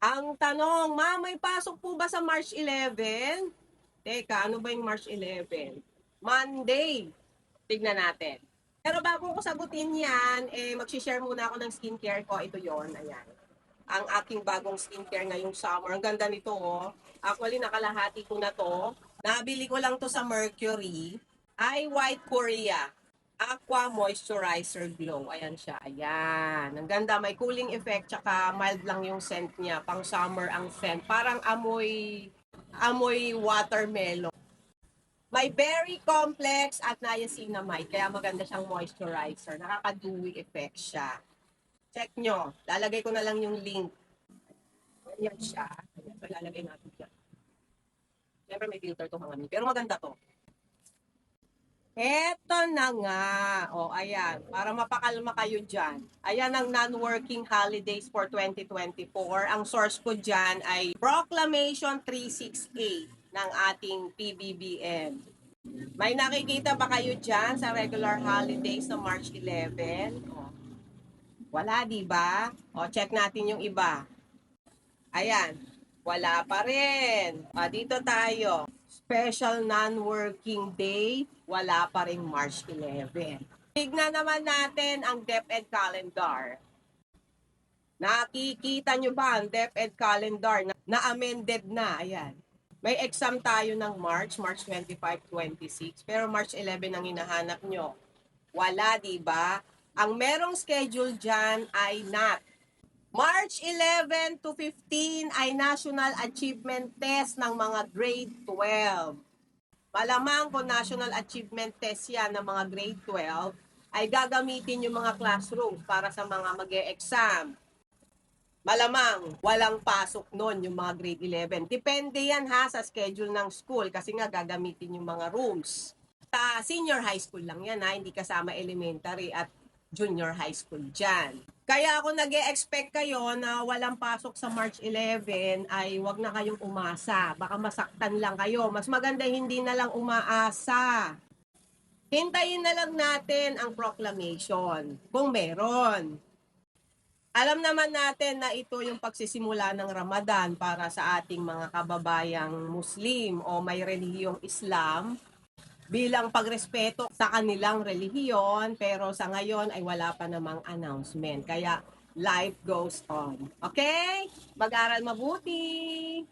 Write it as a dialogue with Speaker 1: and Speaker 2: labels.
Speaker 1: Ang tanong, ma'am, may pasok po ba sa March 11? Teka, ano ba yung March 11? Monday. Tignan natin. Pero bago ko sagutin yan, mag-share muna ako ng skincare ko. Ito yon, ayan. Ang aking bagong skincare ngayong summer. Ang ganda nito, oh. Actually, nakalahati ko na to. Nabili ko lang to sa Mercury. Ay White Korea. Aqua Moisturizer Glow. Ayan siya. Ayan. Ang ganda. May cooling effect. Tsaka mild lang yung scent niya. Pang summer ang scent. Parang amoy watermelon. May berry complex at niacinamide. Kaya maganda siyang moisturizer. Nakaka-dewy effect siya. Check nyo. Lalagay ko na lang yung link. Ayan siya. Ayan. So, lalagay natin dyan. Siyempre may filter to mga pero maganda to. Eto na nga. O, ayan. Para mapakalma kayo dyan. Ayan ang non-working holidays for 2024. Ang source ko dyan ay Proclamation 368 ng ating PBBM. May nakikita ba kayo dyan sa regular holidays sa March 11? O, wala, di ba? O, check natin yung iba. Ayan. Wala pa rin. Dito tayo. Special non-working day, wala pa rin March 11. Tignan naman natin ang DepEd calendar. Nakikita nyo ba ang DepEd calendar na amended na? Ayan. May exam tayo ng March 25, 26. Pero March 11 ang hinahanap nyo. Wala, di ba? Ang merong schedule dyan ay not. March 11 to 15 ay National Achievement Test ng mga grade 12. Malamang kung National Achievement Test yan ng mga grade 12, ay gagamitin yung mga classrooms para sa mga mag-e-exam. Malamang walang pasok nun yung mga grade 11. Depende yan ha sa schedule ng school kasi nga gagamitin yung mga rooms. Sa senior high school lang yan ha, hindi kasama elementary at junior high school dyan. Kaya ako nag-e-expect kayo na walang pasok sa March 11 ay wag na kayong umasa. Baka masaktan lang kayo. Mas maganda hindi na lang umaasa. Hintayin na lang natin ang proclamation kung meron. Alam naman natin na ito yung pagsisimula ng Ramadan para sa ating mga kababayang Muslim o may relihiyong Islam bilang pagrespeto sa kanilang relihiyon, pero sa ngayon ay wala pa namang announcement. Kaya life goes on. Okay? Mag-aral mabuti!